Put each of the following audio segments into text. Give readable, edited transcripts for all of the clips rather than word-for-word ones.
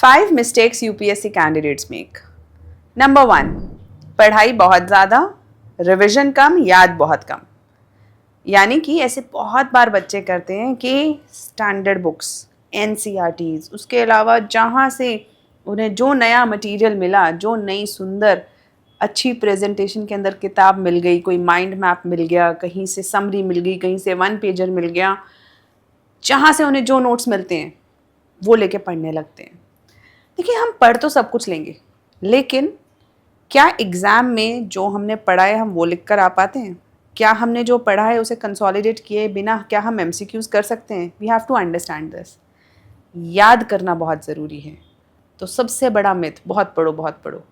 5 mistakes UPSC candidates make. Number 1, पढ़ाई बहुत ज़्यादा, रिविजन कम, याद बहुत कम। यानी कि ऐसे बहुत बार बच्चे करते हैं कि स्टैंडर्ड बुक्स, एनसीईआरटीज़, उसके अलावा जहाँ से उन्हें जो नया मटेरियल मिला, जो नई सुंदर अच्छी प्रेजेंटेशन के अंदर किताब मिल गई, कोई माइंड मैप मिल गया, कहीं से समरी मिल गई, कहीं से 1 पेजर मिल गया, जहाँ से उन्हें जो नोट्स मिलते हैं वो लेके पढ़ने लगते हैं। देखिए, हम पढ़ तो सब कुछ लेंगे, लेकिन क्या एग्ज़ाम में जो हमने पढ़ा है हम वो लिख कर आ पाते हैं? क्या हमने जो पढ़ा है उसे कंसोलिडेट किए बिना क्या हम एमसीक्यूज़ कर सकते हैं? We have to understand this. याद करना बहुत ज़रूरी है। तो सबसे बड़ा मिथ, बहुत पढ़ो बहुत पढ़ो।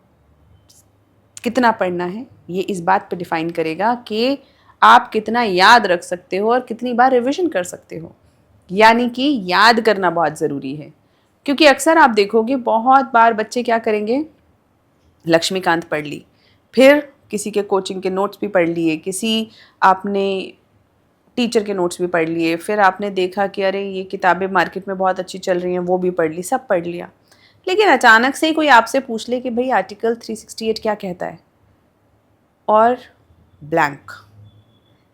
कितना पढ़ना है ये इस बात पे डिफ़ाइन करेगा कि आप कितना याद रख सकते हो और कितनी बार रिविज़न कर सकते हो। यानी कि याद करना बहुत ज़रूरी है, क्योंकि अक्सर आप देखोगे बहुत बार बच्चे क्या करेंगे, लक्ष्मीकांत पढ़ ली, फिर किसी के कोचिंग के नोट्स भी पढ़ लिए, किसी आपने टीचर के नोट्स भी पढ़ लिए, फिर आपने देखा कि अरे ये किताबें मार्केट में बहुत अच्छी चल रही हैं, वो भी पढ़ ली, सब पढ़ लिया। लेकिन अचानक से ही कोई आपसे पूछ ले कि भाई आर्टिकल 368 क्या कहता है, और blank.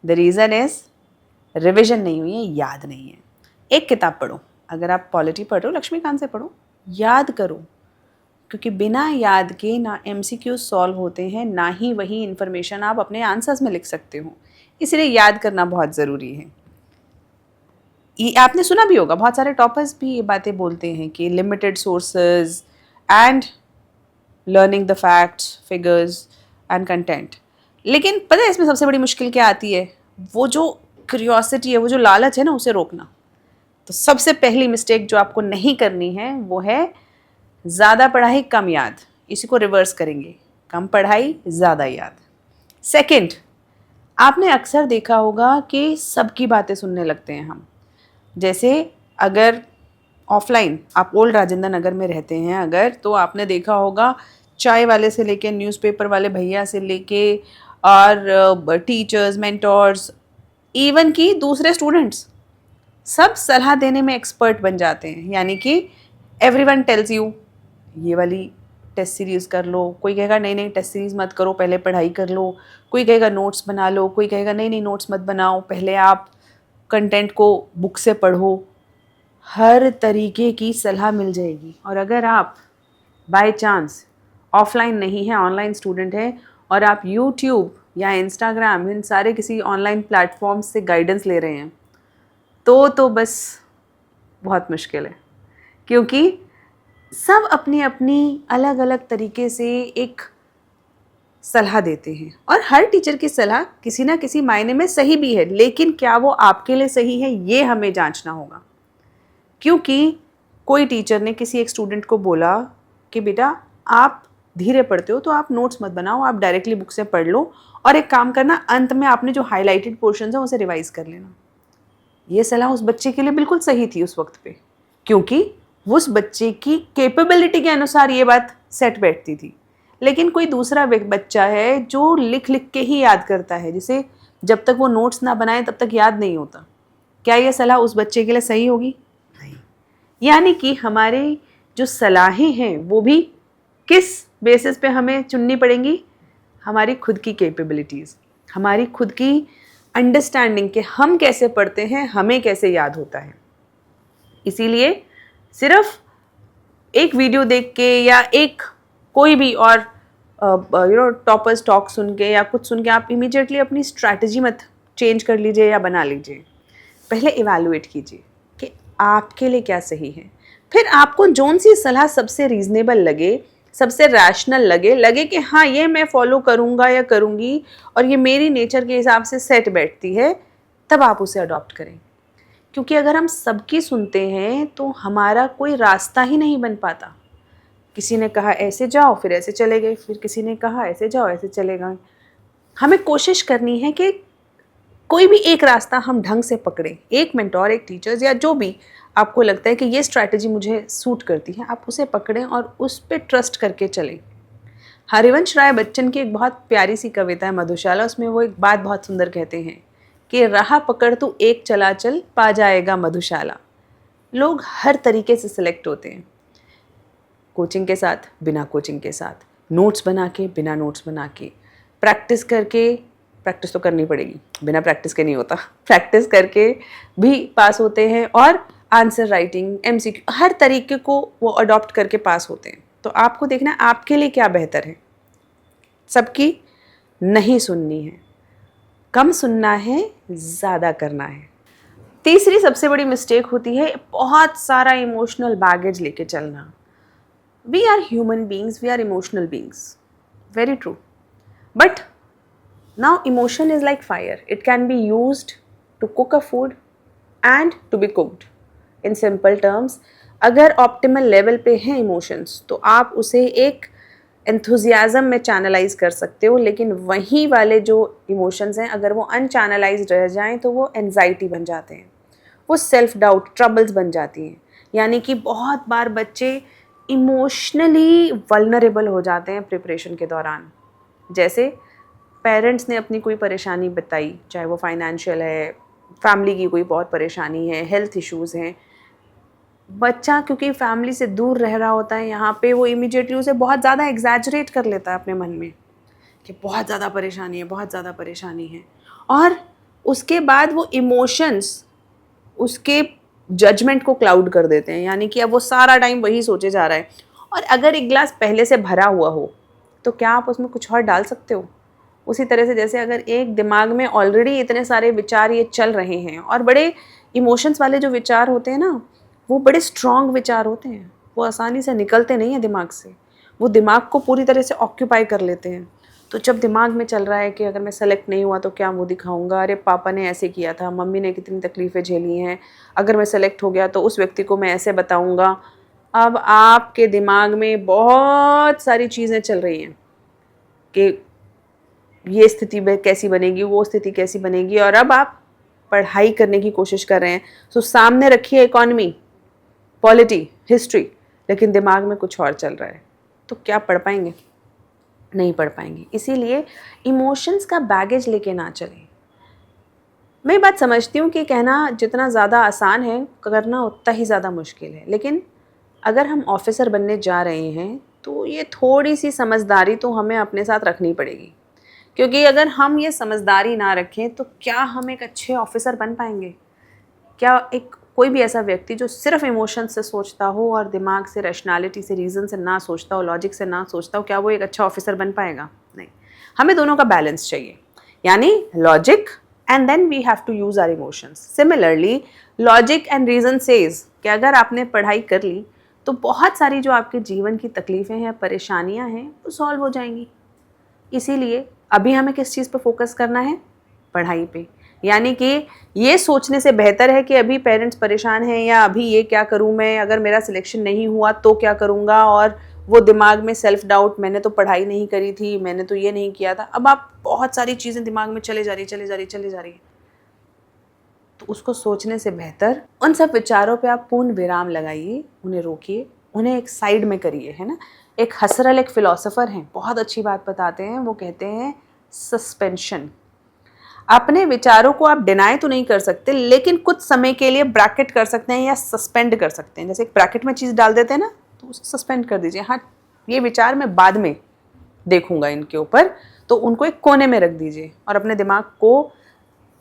The reason is revision नहीं हुई है, याद नहीं है। एक किताब पढ़ो, अगर आप पॉलिटी पढ़ रहे हो लक्ष्मीकांत से पढ़ो, याद करो, क्योंकि बिना याद के ना एमसीक्यू सॉल्व होते हैं, ना ही वही इन्फॉर्मेशन आप अपने आंसर्स में लिख सकते हो। इसलिए याद करना बहुत ज़रूरी है। ये आपने सुना भी होगा, बहुत सारे टॉपर्स भी ये बातें बोलते हैं कि limited sources and learning the facts, figures and content. लेकिन पता है इसमें सबसे बड़ी मुश्किल क्या आती है? वो जो क्यूरियोसिटी है, वो जो लालच है ना, उसे रोकना। तो सबसे पहली मिस्टेक जो आपको नहीं करनी है वो है ज़्यादा पढ़ाई कम याद। इसी को रिवर्स करेंगे, कम पढ़ाई ज़्यादा याद। सेकंड, आपने अक्सर देखा होगा कि सबकी बातें सुनने लगते हैं हम। जैसे अगर ऑफलाइन आप ओल्ड राजेंद्र नगर में रहते हैं अगर, तो आपने देखा होगा चाय वाले से लेके, न्यूज़पेपर वाले भैया से लेके, और टीचर्स, मेंटोर्स, इवन कि दूसरे स्टूडेंट्स, सब सलाह देने में एक्सपर्ट बन जाते हैं। यानी कि एवरीवन टेल्स यू ये वाली टेस्ट सीरीज़ कर लो, कोई कहेगा नहीं नहीं टेस्ट सीरीज़ मत करो, पहले पढ़ाई कर लो, कोई कहेगा नोट्स बना लो, कोई कहेगा नहीं नहीं नोट्स मत बनाओ, पहले आप कंटेंट को बुक से पढ़ो। हर तरीके की सलाह मिल जाएगी। और अगर आप बाय चांस ऑफलाइन नहीं है, ऑनलाइन स्टूडेंट है, और आप यूट्यूब या इंस्टाग्राम, इन सारे किसी ऑनलाइन प्लेटफॉर्म से गाइडेंस ले रहे हैं, तो बस बहुत मुश्किल है, क्योंकि सब अपनी अपनी अलग अलग तरीके से एक सलाह देते हैं, और हर टीचर की सलाह किसी ना किसी मायने में सही भी है, लेकिन क्या वो आपके लिए सही है ये हमें जांचना होगा। क्योंकि कोई टीचर ने किसी एक स्टूडेंट को बोला कि बेटा आप धीरे पढ़ते हो तो आप नोट्स मत बनाओ, आप डायरेक्टली बुक से पढ़ लो, और एक काम करना, अंत में आपने जो हाईलाइटेड पोर्शन है उसे रिवाइज कर लेना। ये सलाह उस बच्चे के लिए बिल्कुल सही थी उस वक्त पे, क्योंकि उस बच्चे की कैपेबिलिटी के अनुसार ये बात सेट बैठती थी। लेकिन कोई दूसरा बच्चा है जो लिख लिख के ही याद करता है, जिसे जब तक वो नोट्स ना बनाए तब तक याद नहीं होता। क्या ये सलाह उस बच्चे के लिए सही होगी? नहीं। यानी कि हमारी जो सलाहें हैं वो भी किस बेसिस पे हमें चुननी पड़ेंगी? हमारी खुद की कैपेबिलिटीज़, हमारी खुद की अंडरस्टैंडिंग के हम कैसे पढ़ते हैं, हमें कैसे याद होता है। इसीलिए सिर्फ एक वीडियो देख के या एक कोई भी और टॉपर्स टॉक सुन के या कुछ सुन के आप इमीडिएटली अपनी स्ट्रैटेजी मत चेंज कर लीजिए या बना लीजिए। पहले इवैल्यूएट कीजिए कि आपके लिए क्या सही है, फिर आपको जौन सी सलाह सबसे रीजनेबल लगे, सबसे रैशनल लगे कि हाँ ये मैं फॉलो करूँगा या करूँगी और ये मेरी नेचर के हिसाब से सेट बैठती है, तब आप उसे अडॉप्ट करें। क्योंकि अगर हम सबकी सुनते हैं तो हमारा कोई रास्ता ही नहीं बन पाता। किसी ने कहा ऐसे जाओ, फिर ऐसे चले गए, फिर किसी ने कहा ऐसे जाओ, ऐसे चले गए। हमें कोशिश करनी है कि कोई भी एक रास्ता हम ढंग से पकड़ें। एक मेंटोर, एक टीचर्स या जो भी आपको लगता है कि ये स्ट्रैटेजी मुझे सूट करती है, आप उसे पकड़ें और उस पर ट्रस्ट करके चलें। हरिवंश राय बच्चन की एक बहुत प्यारी सी कविता है मधुशाला, उसमें वो एक बात बहुत सुंदर कहते हैं कि राह पकड़ तू एक चला चल, पा जाएगा मधुशाला। लोग हर तरीके से सिलेक्ट होते हैं, कोचिंग के साथ, बिना कोचिंग के साथ, नोट्स बना के, बिना नोट्स बना के, प्रैक्टिस करके, प्रैक्टिस तो करनी पड़ेगी, बिना प्रैक्टिस के नहीं होता, प्रैक्टिस करके भी पास होते हैं, और आंसर राइटिंग, एमसीक्यू, हर तरीके को वो अडॉप्ट करके पास होते हैं। तो आपको देखना है आपके लिए क्या बेहतर है। सबकी नहीं सुननी है, कम सुनना है, ज़्यादा करना है। तीसरी सबसे बड़ी मिस्टेक होती है बहुत सारा इमोशनल बैगेज लेके चलना। We are human beings, we are emotional beings, very true, but now emotion is like fire, it can be used to cook a food and to be cooked. In simple terms, अगर optimal level पे हैं emotions तो आप उसे एक enthusiasm में channelise कर सकते हो, लेकिन वही वाले जो इमोशंस हैं अगर वो अनचैनलाइज्ड रह जाएं तो वो एंजाइटी बन जाते हैं, वो सेल्फ डाउट, ट्रबल्स बन जाती हैं। यानी कि बहुत बार बच्चे इमोशनली वल्नरेबल हो जाते हैं प्रिपरेशन के दौरान। जैसे पेरेंट्स ने अपनी कोई परेशानी बताई, चाहे वो फाइनेंशियल है, फैमिली की कोई बहुत परेशानी है, हेल्थ इश्यूज़ हैं, बच्चा क्योंकि फैमिली से दूर रह रहा होता है यहाँ पे, वो इमीडिएटली उसे बहुत ज़्यादा एग्जैजरेट कर लेता है अपने मन में कि बहुत ज़्यादा परेशानी है, बहुत ज़्यादा परेशानी है, और उसके बाद वो इमोशंस उसके जजमेंट को क्लाउड कर देते हैं। यानी कि अब वो सारा टाइम वही सोचे जा रहा है, और अगर एक गिलास पहले से भरा हुआ हो तो क्या आप उसमें कुछ और डाल सकते हो? उसी तरह से जैसे अगर एक दिमाग में ऑलरेडी इतने सारे विचार ये चल रहे हैं, और बड़े इमोशंस वाले जो विचार होते हैं ना, वो बड़े स्ट्रॉन्ग विचार होते हैं, वो आसानी से निकलते नहीं हैं दिमाग से, वो दिमाग को पूरी तरह से ऑक्यूपाई कर लेते हैं। तो जब दिमाग में चल रहा है कि अगर मैं सेलेक्ट नहीं हुआ तो क्या मुँह दिखाऊंगा, अरे पापा ने ऐसे किया था, मम्मी ने कितनी तकलीफ़ें झेली हैं, अगर मैं सेलेक्ट हो गया तो उस व्यक्ति को मैं ऐसे बताऊंगा। अब आपके दिमाग में बहुत सारी चीज़ें चल रही हैं कि ये स्थिति कैसी बनेगी, वो स्थिति कैसी बनेगी, और अब आप पढ़ाई करने की कोशिश कर रहे हैं। तो सामने रखिए इकोनॉमी, पॉलिटी, हिस्ट्री, लेकिन दिमाग में कुछ और चल रहा है, तो क्या पढ़ पाएंगे? नहीं पढ़ पाएंगे। इसीलिए इमोशंस का बैगेज लेके ना चलें। मैं बात समझती हूँ कि कहना जितना ज़्यादा आसान है, करना उतना ही ज़्यादा मुश्किल है, लेकिन अगर हम ऑफिसर बनने जा रहे हैं तो ये थोड़ी सी समझदारी तो हमें अपने साथ रखनी पड़ेगी, क्योंकि अगर हम ये समझदारी ना रखें तो क्या हम एक अच्छे ऑफिसर बन पाएंगे? क्या एक कोई भी ऐसा व्यक्ति जो सिर्फ इमोशन से सोचता हो और दिमाग से, रैशनैलिटी से, रीज़न से ना सोचता हो, लॉजिक से ना सोचता हो, क्या वो एक अच्छा ऑफिसर बन पाएगा? नहीं। हमें दोनों का बैलेंस चाहिए, यानी logic and then we have to use our emotions. Similarly logic and reason says कि अगर आपने पढ़ाई कर ली तो बहुत सारी जो आपके जीवन की तकलीफ़ें हैं, परेशानियाँ हैं, वो सॉल्व हो जाएंगी। इसीलिए अभी हमें किस चीज़ पे फोकस करना है? पढ़ाई पे। यानी कि ये सोचने से बेहतर है कि अभी पेरेंट्स परेशान हैं, या अभी ये क्या करूँ मैं, अगर मेरा सिलेक्शन नहीं हुआ तो क्या करूँगा, और वो दिमाग में सेल्फ डाउट, मैंने तो पढ़ाई नहीं करी थी, मैंने तो ये नहीं किया था। अब आप बहुत सारी चीज़ें दिमाग में चले जा रही है। तो उसको सोचने से बेहतर उन सब विचारों पे आप पूर्ण विराम लगाइए, उन्हें रोकिए, उन्हें एक साइड में करिए, है ना। एक हसरल, एक फिलोसोफर हैं, बहुत अच्छी बात बताते हैं, वो कहते हैं सस्पेंशन। अपने विचारों को आप डिनाई तो नहीं कर सकते, लेकिन कुछ समय के लिए ब्रैकेट कर सकते हैं या सस्पेंड कर सकते हैं। जैसे एक ब्रैकेट में चीज़ डाल देते हैं ना, तो उसे सस्पेंड कर दीजिए। हाँ, ये विचार मैं बाद में देखूंगा इनके ऊपर, तो उनको एक कोने में रख दीजिए और अपने दिमाग को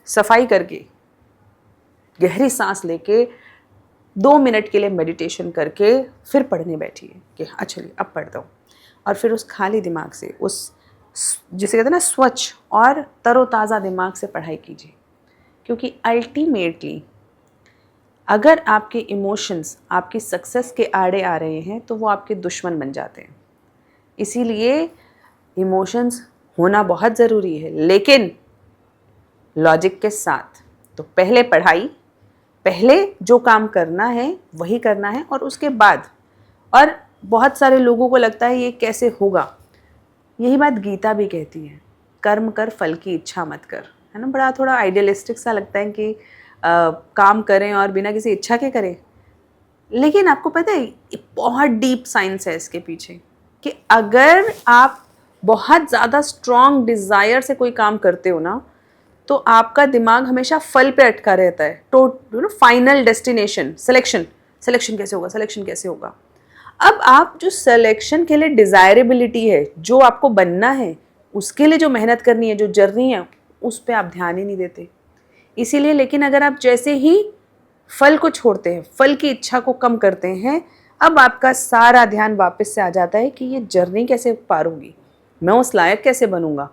सफाई करके, गहरी सांस लेके 2 मिनट के लिए मेडिटेशन करके फिर पढ़ने बैठिए कि हाँ चलिए अब पढ़ता हूँ। और फिर उस खाली दिमाग से, उस जिसे कहते हैं ना स्वच्छ और तरोताज़ा दिमाग से पढ़ाई कीजिए। क्योंकि अल्टीमेटली अगर आपके इमोशंस आपकी सक्सेस के आड़े आ रहे हैं तो वो आपके दुश्मन बन जाते हैं। इसीलिए इमोशंस होना बहुत ज़रूरी है, लेकिन लॉजिक के साथ। तो पहले पढ़ाई, पहले जो काम करना है वही करना है, और उसके बाद, और बहुत सारे लोगों को लगता है ये कैसे होगा, यही बात गीता भी कहती है, कर्म कर फल की इच्छा मत कर, है ना। बड़ा थोड़ा आइडियलिस्टिक सा लगता है कि काम करें और बिना किसी इच्छा के करें, लेकिन आपको पता है बहुत डीप साइंस है इसके पीछे, कि अगर आप बहुत ज़्यादा स्ट्रॉन्ग डिज़ायर से कोई काम करते हो ना, तो आपका दिमाग हमेशा फल पे अटका रहता है। तो फाइनल डेस्टिनेशन, सिलेक्शन कैसे होगा। अब आप जो सिलेक्शन के लिए डिज़ायरेबिलिटी है, जो आपको बनना है, उसके लिए जो मेहनत करनी है, जो जर्नी है, उस पर आप ध्यान ही नहीं देते। इसीलिए लेकिन अगर आप जैसे ही फल को छोड़ते हैं, फल की इच्छा को कम करते हैं, अब आपका सारा ध्यान वापस से आ जाता है कि ये जर्नी कैसे पार होगी, मैं उस लायक कैसे बनूंगा।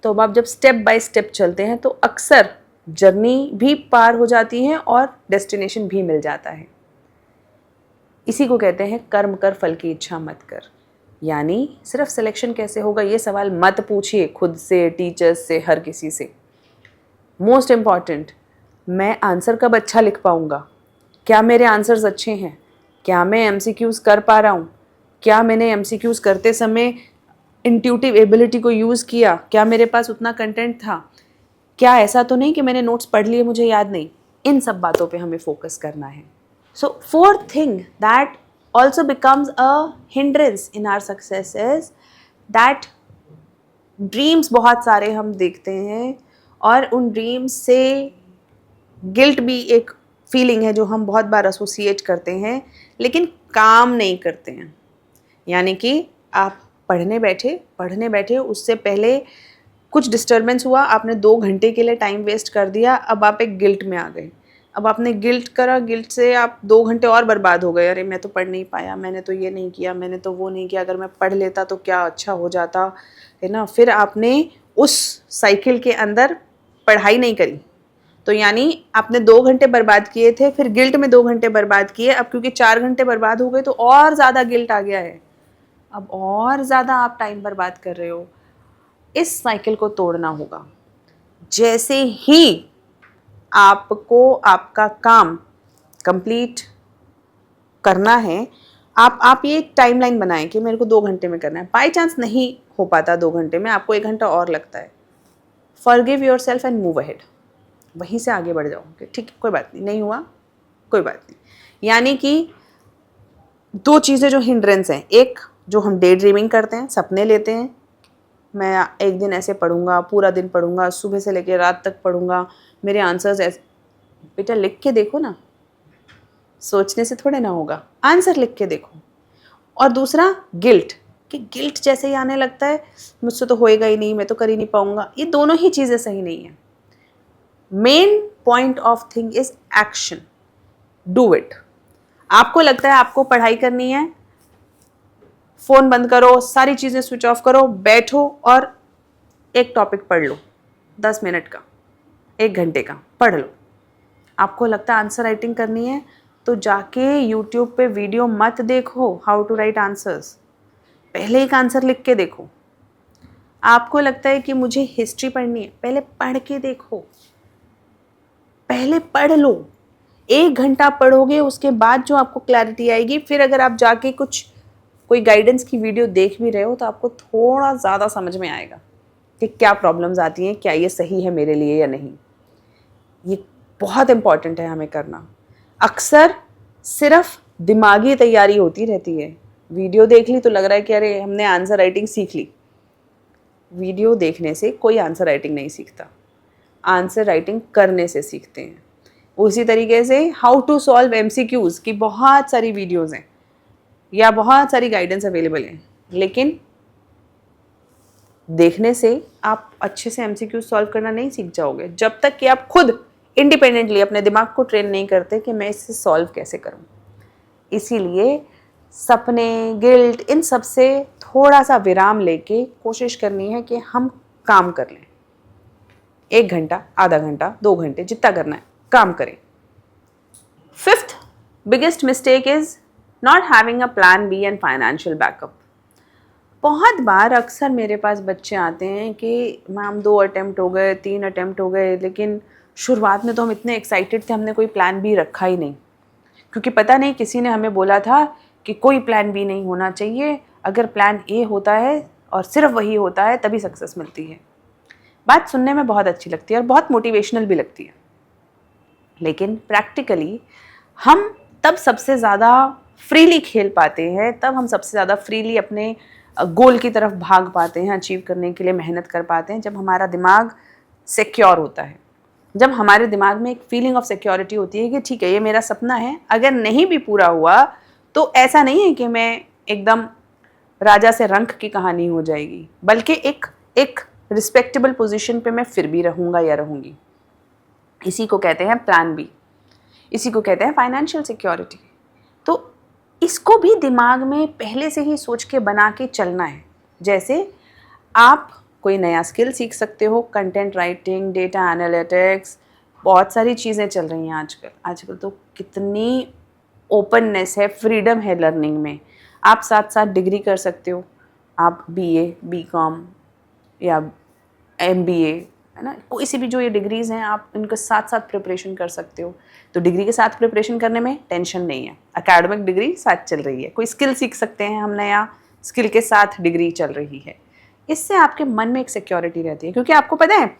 तो अब आप जब स्टेप बाय स्टेप चलते हैं तो अक्सर जर्नी भी पार हो जाती है और डेस्टिनेशन भी मिल जाता है। इसी को कहते हैं कर्म कर फल की इच्छा मत कर। यानी सिर्फ सिलेक्शन कैसे होगा ये सवाल मत पूछिए खुद से, टीचर्स से, हर किसी से। मोस्ट इम्पॉर्टेंट, मैं आंसर कब अच्छा लिख पाऊंगा, क्या मेरे आंसर्स अच्छे हैं, क्या मैं एमसीक्यूज कर पा रहा हूँ, क्या मैंने एमसीक्यूज करते समय इंट्यूटिव एबिलिटी को यूज़ किया, क्या मेरे पास उतना कंटेंट था, क्या ऐसा तो नहीं कि मैंने नोट्स पढ़ लिए मुझे याद नहीं। इन सब बातों पे हमें फोकस करना है। So fourth thing that also becomes a hindrance in our success is that dreams बहुत सारे हम देखते हैं और उन ड्रीम्स से गिल्ट भी एक फीलिंग है जो हम बहुत बार एसोसिएट करते हैं, लेकिन काम नहीं करते हैं। यानी कि आप पढ़ने बैठे उससे पहले कुछ डिस्टर्बेंस हुआ, आपने 2 घंटे के लिए टाइम वेस्ट कर दिया, अब आप एक गिल्ट में आ गए। अब आपने गिल्ट करा, गिल्ट से आप 2 घंटे और बर्बाद हो गए। अरे मैं तो पढ़ नहीं पाया, मैंने तो ये नहीं किया, मैंने तो वो नहीं किया, अगर मैं पढ़ लेता तो क्या अच्छा हो जाता, है ना। फिर आपने उस साइकिल के अंदर पढ़ाई नहीं करी, तो यानी आपने 2 घंटे बर्बाद किए थे, फिर गिल्ट में 2 घंटे बर्बाद किए। अब क्योंकि 4 घंटे बर्बाद हो गए तो और ज़्यादा गिल्ट आ गया है, अब और ज़्यादा आप टाइम बर्बाद कर रहे हो। इस साइकिल को तोड़ना होगा। जैसे ही आपको आपका काम कंप्लीट करना है, आप ये एक टाइमलाइन बनाएं कि मेरे को 2 घंटे में करना है। बाई चांस नहीं हो पाता 2 घंटे में, आपको 1 घंटा और लगता है, forgive yourself and move ahead. वहीं से आगे बढ़ जाओ कि ठीक है कोई बात नहीं, नहीं हुआ कोई बात नहीं। यानी कि 2 चीज़ें जो हिंड्रेंस हैं, एक जो हम डे ड्रीमिंग करते हैं, सपने लेते हैं, मैं एक दिन ऐसे पढ़ूंगा, पूरा दिन पढ़ूंगा, सुबह से लेकर रात तक पढ़ूंगा, मेरे आंसर्स ऐसे। बेटा लिख के देखो ना, सोचने से थोड़े ना होगा, आंसर लिख के देखो। और दूसरा गिल्ट, कि गिल्ट जैसे ही आने लगता है मुझसे तो होएगा ही नहीं, मैं तो कर ही नहीं पाऊंगा। ये दोनों ही चीज़ें सही नहीं है। Main point of thing is action, do it. आपको लगता है आपको पढ़ाई करनी है, फ़ोन बंद करो, सारी चीज़ें स्विच ऑफ करो, बैठो और एक टॉपिक पढ़ लो, 10 मिनट का, 1 घंटे का पढ़ लो। आपको लगता है आंसर राइटिंग करनी है तो जाके यूट्यूब पे वीडियो मत देखो हाउ टू राइट आंसर्स, पहले एक आंसर लिख के देखो। आपको लगता है कि मुझे हिस्ट्री पढ़नी है, पहले पढ़ के देखो, पहले पढ़ लो। 1 घंटा पढ़ोगे, उसके बाद जो आपको क्लैरिटी आएगी, फिर अगर आप जाके कोई गाइडेंस की वीडियो देख भी रहे हो तो आपको थोड़ा ज़्यादा समझ में आएगा कि क्या प्रॉब्लम्स आती हैं, क्या ये सही है मेरे लिए या नहीं। ये बहुत इम्पॉर्टेंट है हमें करना। अक्सर सिर्फ दिमागी तैयारी होती रहती है, वीडियो देख ली तो लग रहा है कि अरे हमने आंसर राइटिंग सीख ली। वीडियो देखने से कोई आंसर राइटिंग नहीं सीखता, आंसर राइटिंग करने से सीखते हैं। उसी तरीके से हाउ टू सॉल्व एमसीक्यूज की बहुत सारी वीडियोज़ हैं या बहुत सारी गाइडेंस अवेलेबल हैं, लेकिन देखने से आप अच्छे से एमसीक्यू सॉल्व करना नहीं सीख जाओगे जब तक कि आप खुद इंडिपेंडेंटली अपने दिमाग को ट्रेन नहीं करते कि मैं इसे सॉल्व कैसे करूं। इसीलिए सपने, गिल्ट, इन सब से थोड़ा सा विराम लेके कोशिश करनी है कि हम काम कर लें। 1 घंटा, आधा घंटा, 2 घंटे, जितना करना है काम करें। 5th biggest mistake is not having a plan B and financial backup. बहुत बार अक्सर मेरे पास बच्चे आते हैं कि मैम 2 अटेम्प्ट हो गए, 3 अटेम्प्ट हो गए, लेकिन शुरुआत में तो हम इतने एक्साइटेड थे, हमने कोई प्लान बी रखा ही नहीं, क्योंकि पता नहीं किसी ने हमें बोला था कि कोई प्लान बी नहीं होना चाहिए, अगर प्लान ए होता है और सिर्फ वही होता है तभी सक्सेस मिलती है। बात सुनने में बहुत अच्छी लगती है और बहुत मोटिवेशनल भी लगती है, लेकिन प्रैक्टिकली हम तब सबसे ज़्यादा फ्रीली खेल पाते हैं, तब हम सबसे ज़्यादा फ्रीली अपने गोल की तरफ भाग पाते हैं, अचीव करने के लिए मेहनत कर पाते हैं, जब हमारा दिमाग सिक्योर होता है, जब हमारे दिमाग में एक फीलिंग ऑफ सिक्योरिटी होती है कि ठीक है ये मेरा सपना है, अगर नहीं भी पूरा हुआ तो ऐसा नहीं है कि मैं एकदम राजा से रंक की कहानी हो जाएगी, बल्कि एक रिस्पेक्टेबल पोजीशन पे मैं फिर भी रहूँगा या रहूँगी। इसी को कहते हैं प्लान बी, इसी को कहते हैं फाइनेंशियल सिक्योरिटी। तो इसको भी दिमाग में पहले से ही सोच के बना के चलना है। जैसे आप कोई नया स्किल सीख सकते हो, कंटेंट राइटिंग, डेटा एनालिटिक्स, बहुत सारी चीज़ें चल रही हैं आजकल तो कितनी ओपननेस है, फ्रीडम है लर्निंग में। आप साथ साथ डिग्री कर सकते हो, आप BA, BCom या MBA, है ना, कोई सी भी जो ये डिग्रीज़ हैं आप इनके साथ साथ प्रिपरेशन कर सकते हो। तो डिग्री के साथ प्रिपरेशन करने में टेंशन नहीं है, एकेडमिक डिग्री साथ चल रही है। कोई स्किल सीख सकते हैं हम नया, स्किल के साथ डिग्री चल रही है। इससे आपके मन में एक सिक्योरिटी रहती है, क्योंकि आपको पता है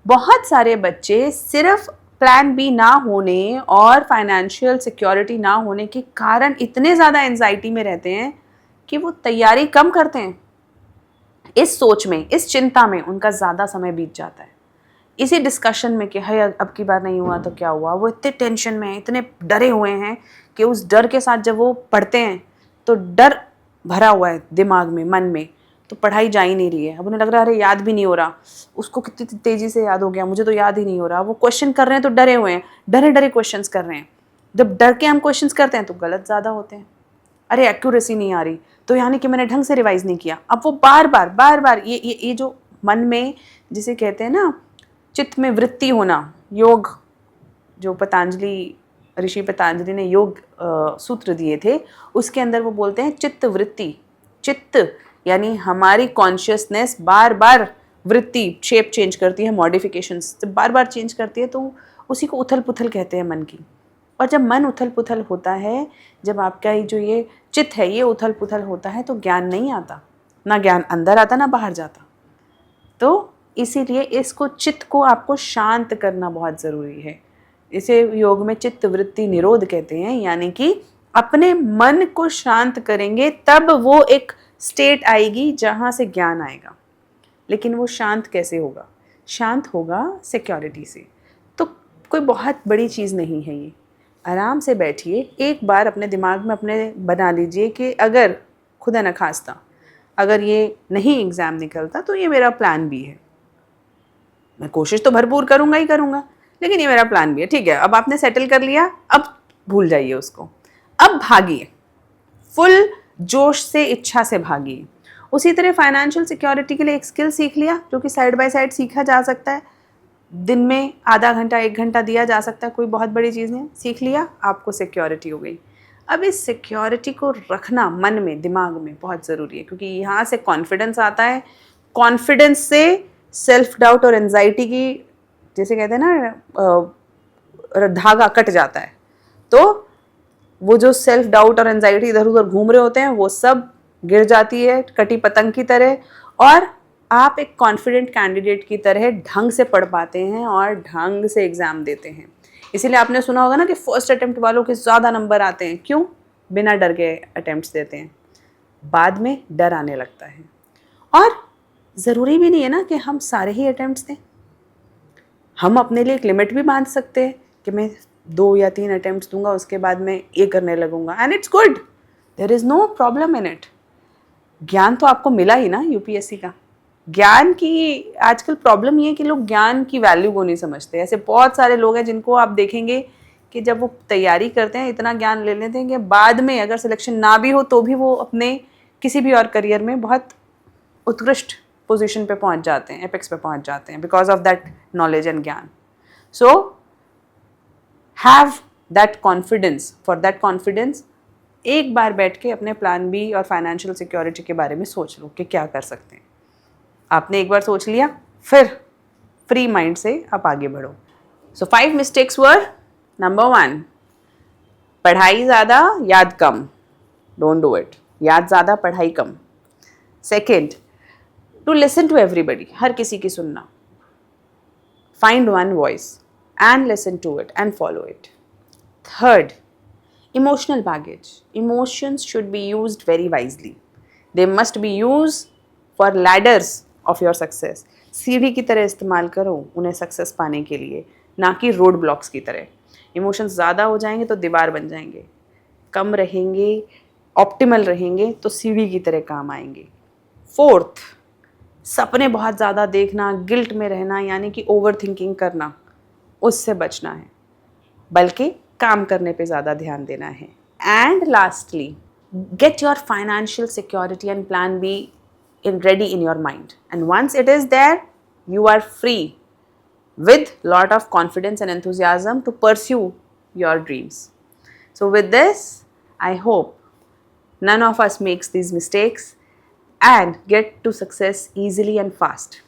बहुत सारे बच्चे सिर्फ प्लान बी ना होने और फाइनेंशियल सिक्योरिटी ना होने के कारण इतने ज़्यादा एंजाइटी में रहते हैं कि वो तैयारी कम करते हैं। इस सोच में, इस चिंता में उनका ज़्यादा समय बीत जाता है, इसी डिस्कशन में कि है अब की बार नहीं हुआ तो क्या हुआ। वो इतने टेंशन में, इतने डरे हुए हैं कि उस डर के साथ जब वो पढ़ते हैं तो डर भरा हुआ है दिमाग में, मन में, तो पढ़ाई जा ही नहीं रही है। अब उन्हें लग रहा है अरे याद भी नहीं हो रहा, उसको कितनी तेज़ी से याद हो गया, मुझे तो याद ही नहीं हो रहा। वो क्वेश्चन कर रहे हैं तो डरे हुए हैं, डरे डरे क्वेश्चंस कर रहे हैं। जब डर के हम क्वेश्चंस करते हैं तो गलत ज़्यादा होते हैं। अरे एक्यूरेसी नहीं आ रही, तो यानी कि मैंने ढंग से रिवाइज नहीं किया। अब वो बार बार ये जो मन में, जिसे कहते हैं ना चित्त में वृत्ति होना, योग, जो ऋषि पतंजलि ने योग सूत्र दिए थे, उसके अंदर वो बोलते हैं चित्त वृत्ति। चित्त यानी हमारी कॉन्शियसनेस बार बार वृत्ति शेप चेंज करती है, मॉडिफिकेशंस जब बार बार चेंज करती है तो उसी को उथल पुथल कहते हैं मन की। और जब मन उथल पुथल होता है, जब आपका ये जो ये चित्त है ये उथल पुथल होता है, तो ज्ञान नहीं आता, ना ज्ञान अंदर आता ना बाहर जाता। तो इसीलिए इसको, चित्त को आपको शांत करना बहुत ज़रूरी है। इसे योग में चित्त वृत्ति निरोध कहते हैं, यानी कि अपने मन को शांत करेंगे तब वो एक स्टेट आएगी जहाँ से ज्ञान आएगा। लेकिन वो शांत कैसे होगा? शांत होगा सिक्योरिटी से। तो कोई बहुत बड़ी चीज़ नहीं है ये। आराम से बैठिए, एक बार अपने दिमाग में अपने बना लीजिए कि अगर खुदा न खास्ता अगर ये नहीं एग्ज़ाम निकलता तो ये मेरा प्लान बी है। मैं कोशिश तो भरपूर करूँगा ही करूँगा, लेकिन ये मेरा प्लान भी है। ठीक है, अब आपने सेटल कर लिया, अब भूल जाइए उसको, अब भागिए, फुल जोश से, इच्छा से भागिए। उसी तरह फाइनेंशियल सिक्योरिटी के लिए एक स्किल सीख लिया, जो कि साइड बाय साइड सीखा जा सकता है, दिन में आधा घंटा 1 घंटा दिया जा सकता है, कोई बहुत बड़ी चीज़ नहीं। सीख लिया, आपको सिक्योरिटी हो गई। अब इस सिक्योरिटी को रखना मन में, दिमाग में बहुत ज़रूरी है, क्योंकि यहाँ से कॉन्फिडेंस आता है। कॉन्फिडेंस से सेल्फ डाउट और एंजाइटी की, जैसे कहते हैं ना, धागा कट जाता है। तो वो जो सेल्फ डाउट और एंजाइटी इधर उधर घूम रहे होते हैं, वो सब गिर जाती है कटी पतंग की तरह, और आप एक कॉन्फिडेंट कैंडिडेट की तरह ढंग से पढ़ पाते हैं और ढंग से एग्ज़ाम देते हैं। इसीलिए आपने सुना होगा ना कि फर्स्ट अटेम्प्ट वालों के ज़्यादा नंबर आते हैं। क्यों? बिना डर के अटेम्प्ट्स देते हैं, बाद में डर आने लगता है। और ज़रूरी भी नहीं है ना कि हम सारे ही अटेम्प्ट्स दें। हम अपने लिए एक लिमिट भी बांध सकते हैं कि मैं 2 या 3 अटेम्प्ट्स दूंगा, उसके बाद मैं ये करने लगूंगा, and it's good, there is no problem in it. ज्ञान तो आपको मिला ही ना यूपीएससी का। ज्ञान की आजकल प्रॉब्लम ये है कि लोग ज्ञान की वैल्यू को नहीं समझते। ऐसे बहुत सारे लोग हैं जिनको आप देखेंगे कि जब वो तैयारी करते हैं इतना ज्ञान ले लेते हैं कि बाद में अगर सिलेक्शन ना भी हो तो भी वो अपने किसी भी और करियर में बहुत उत्कृष्ट पोजीशन पे पहुंच जाते हैं, एपेक्स पे पहुंच जाते हैं, because of that knowledge and ज्ञान। So have that confidence. For that confidence एक बार बैठ के अपने प्लान बी और फाइनेंशियल सिक्योरिटी के बारे में सोच लो कि क्या कर सकते हैं। आपने एक बार सोच लिया, फिर फ्री माइंड से आप आगे बढ़ो। सो 5 मिस्टेक्स वर, नंबर 1, पढ़ाई ज़्यादा याद कम, डोंट डू इट। याद ज़्यादा पढ़ाई कम। Second, to listen to everybody, हर किसी की सुनना। Find one voice and listen to it and follow it. Third, emotional baggage. Emotions should be used very wisely. They must be used for ladders of your success. सीढ़ी की तरह इस्तेमाल करो उन्हें सक्सेस पाने के लिए, ना कि रोड ब्लॉक्स की तरह। इमोशंस ज़्यादा हो जाएंगे तो दीवार बन जाएंगे, कम रहेंगे, ऑप्टिमल रहेंगे, तो सीढ़ी की तरह काम आएंगे। फोर्थ, सपने बहुत ज़्यादा देखना, गिल्ट में रहना, यानी कि ओवर थिंकिंग करना, उससे बचना है, बल्कि काम करने पे ज़्यादा ध्यान देना है। And lastly, get your financial security and plan B ready in your mind. And once it is there, you are free with lot of confidence and enthusiasm to pursue your dreams. So with this, I hope none of us makes these mistakes and get to success easily and fast.